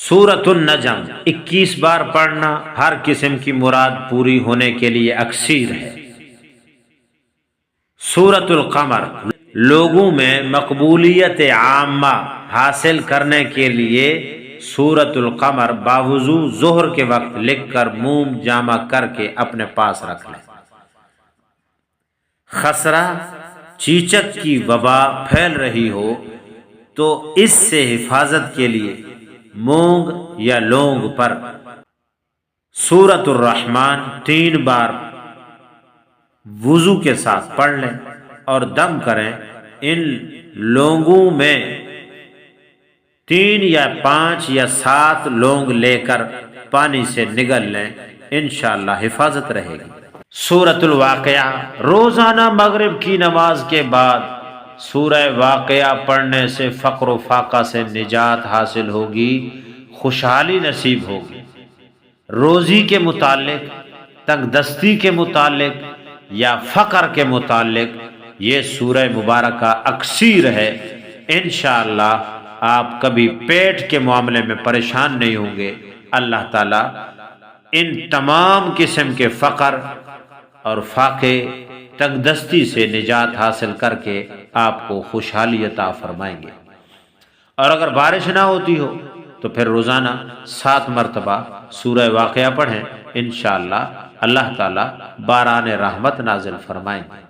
سورۃ النجم 21 بار پڑھنا ہر قسم کی مراد پوری ہونے کے لیے اکثیر ہے۔ سورۃ القمر لوگوں میں مقبولیت عامہ حاصل کرنے کے لیے سورۃ القمر باوضو ظہر کے وقت لکھ کر موم جامع کر کے اپنے پاس رکھ لیں۔ خسرہ چیچک کی وبا پھیل رہی ہو تو اس سے حفاظت کے لیے مونگ یا لونگ پر سورۃ الرحمن 3 بار وضو کے ساتھ پڑھ لیں اور دم کریں۔ ان لونگوں میں 3 یا 5 یا 7 لونگ لے کر پانی سے نگل لیں، انشاءاللہ حفاظت رہے گی۔ سورۃ الواقعہ روزانہ مغرب کی نماز کے بعد سورہ واقعہ پڑھنے سے فقر و فاقہ سے نجات حاصل ہوگی، خوشحالی نصیب ہوگی۔ روزی کے متعلق، تنگ دستی کے متعلق یا فقر کے متعلق یہ سورہ مبارکہ اکثیر ہے۔ انشاءاللہ آپ کبھی پیٹ کے معاملے میں پریشان نہیں ہوں گے۔ اللہ تعالیٰ ان تمام قسم کے فقر اور فاقے تنگ دستی سے نجات حاصل کر کے آپ کو خوشحالی عطا فرمائیں گے۔ اور اگر بارش نہ ہوتی ہو تو پھر روزانہ 7 مرتبہ سورہ واقعہ پڑھیں، انشاءاللہ اللہ تعالیٰ باران رحمت نازل فرمائیں گے۔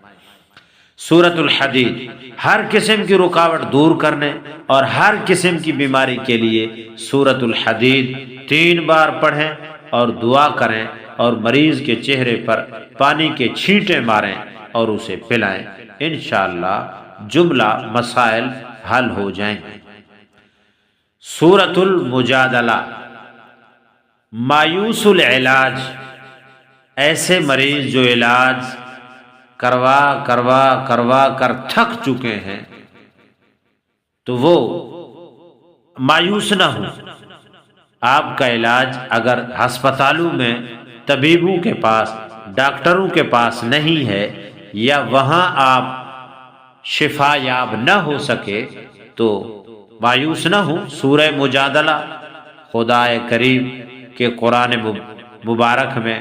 سورۃ الحدید ہر قسم کی رکاوٹ دور کرنے اور ہر قسم کی بیماری کے لیے سورۃ الحدید 3 بار پڑھیں اور دعا کریں اور مریض کے چہرے پر پانی کے چھینٹے ماریں اور اسے پلائیں، انشاءاللہ جملہ مسائل حل ہو جائیں گے۔ سورۃ المجادلہ مایوس العلاج ایسے مریض جو علاج کروا کر تھک چکے ہیں تو وہ مایوس نہ ہوں۔ آپ کا علاج اگر ہسپتالوں میں طبیبوں کے پاس، ڈاکٹروں کے پاس نہیں ہے یا وہاں آپ شفا یاب نہ ہو سکے تو مایوس نہ ہوں۔ سورہ مجادلہ خدا کریم کے قرآن مبارک میں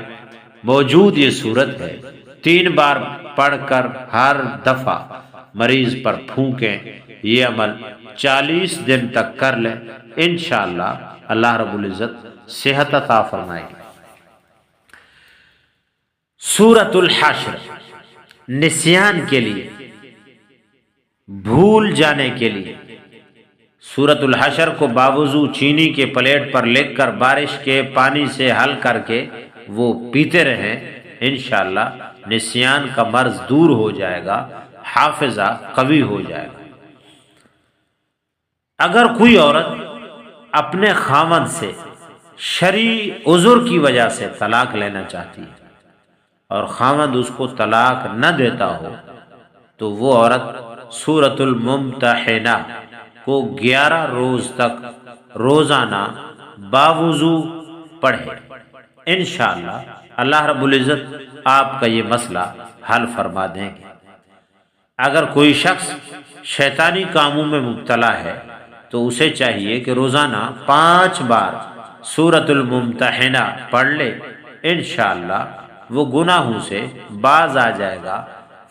موجود یہ صورت ہے۔ 3 بار پڑھ کر ہر دفعہ مریض پر پھونکیں۔ یہ عمل 40 دن تک کر لیں، انشاءاللہ اللہ رب العزت صحت عطا فرمائے گا۔ سورۃ الحشر نسیان کے لیے، بھول جانے کے لیے۔ سورۃ الحشر کو باوضو چینی کے پلیٹ پر لکھ کر بارش کے پانی سے حل کر کے وہ پیتے رہیں، انشاءاللہ نسیان کا مرض دور ہو جائے گا، حافظہ قوی ہو جائے گا۔ اگر کوئی عورت اپنے خاوند سے شرعی عذر کی وجہ سے طلاق لینا چاہتی ہے اور خاوند اس کو طلاق نہ دیتا ہو تو وہ عورت سورۃ الممتحنہ کو 11 روز تک روزانہ باوضو پڑھے، انشاءاللہ اللہ رب العزت آپ کا یہ مسئلہ حل فرما دیں گے۔ اگر کوئی شخص شیطانی کاموں میں مبتلا ہے تو اسے چاہیے کہ روزانہ 5 بار سورۃ الممتحنہ پڑھ لے، انشاءاللہ وہ گناہوں سے باز آ جائے گا،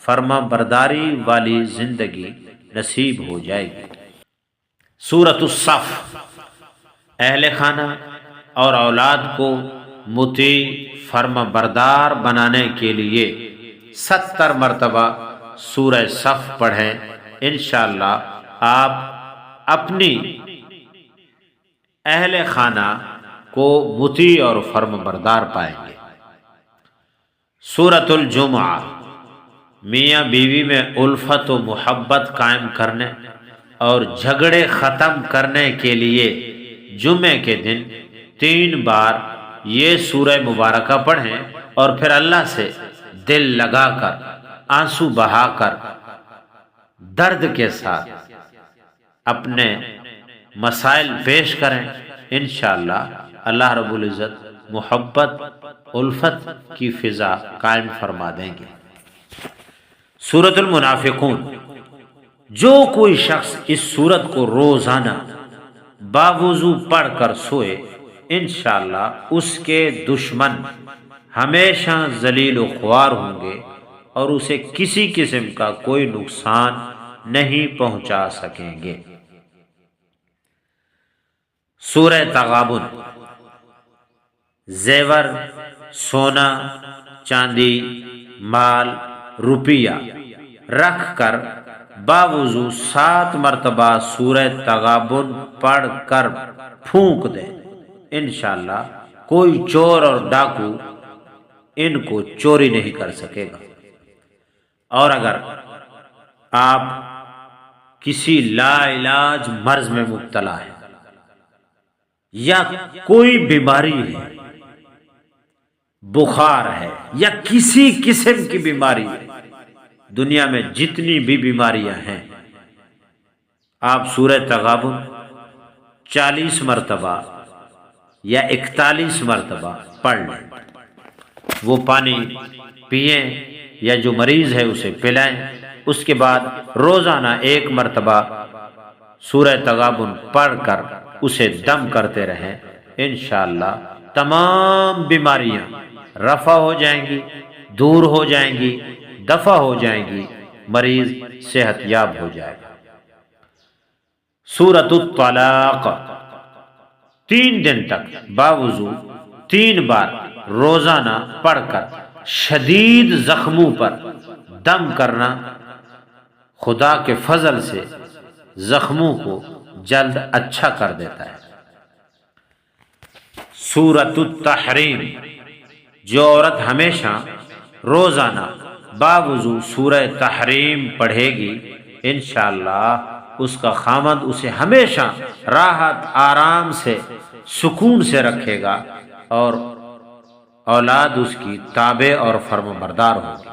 فرما برداری والی زندگی نصیب ہو جائے گی۔ سورۃ الصف اہل خانہ اور اولاد کو مطیع فرما بردار بنانے کے لیے 70 مرتبہ سورہ صف پڑھیں، انشاءاللہ آپ اپنی اہل خانہ کو مطیع اور فرما بردار پائیں گے۔ سورۃ الجمعہ میاں بیوی میں الفت و محبت قائم کرنے اور جھگڑے ختم کرنے کے لیے جمعے کے دن 3 بار یہ سورہ مبارکہ پڑھیں اور پھر اللہ سے دل لگا کر، آنسو بہا کر، درد کے ساتھ اپنے مسائل پیش کریں، انشاءاللہ اللہ رب العزت محبت الفت کی فضا قائم فرما دیں گے۔ سورۃ المنافقون جو کوئی شخص اس سورت کو روزانہ باوضو پڑھ کر سوئے، انشاءاللہ اس کے دشمن ہمیشہ ذلیل و خوار ہوں گے اور اسے کسی قسم کا کوئی نقصان نہیں پہنچا سکیں گے۔ سورہ تغابن۔ زیور، سونا، چاندی، مال، روپیہ رکھ کر باوضو 7 مرتبہ سورہ تغابن پڑھ کر پھونک دیں، انشاءاللہ کوئی چور اور ڈاکو ان کو چوری نہیں کر سکے گا۔ اور اگر آپ کسی لا علاج مرض میں مبتلا ہے یا کوئی بیماری ہے، بخار ہے یا کسی قسم کی بیماری ہے، دنیا میں جتنی بھی بیماریاں ہیں، آپ سورہ تغابن 40 مرتبہ یا 41 مرتبہ پڑھ لیں، وہ پانی پئیں یا جو مریض ہے اسے پلائیں، اس کے بعد روزانہ 1 مرتبہ سورہ تغابن پڑھ کر اسے دم کرتے رہیں، انشاءاللہ تمام بیماریاں رفع ہو جائیں گی، دور ہو جائیں گی، دفع ہو جائیں گی، مریض صحت یاب ہو جائے گا۔ سورۃ الطلاق۔ 3 دن تک باوضو 3 بار روزانہ پڑھ کر شدید زخموں پر دم کرنا خدا کے فضل سے زخموں کو جلد اچھا کر دیتا ہے۔ سورۃ التحریم۔ جو عورت ہمیشہ روزانہ باوضو سورہ تحریم پڑھے گی، انشاءاللہ اس کا خامد اسے ہمیشہ راحت، آرام سے، سکون سے رکھے گا اور اولاد اس کی تابع اور فرمانبردار ہوگی۔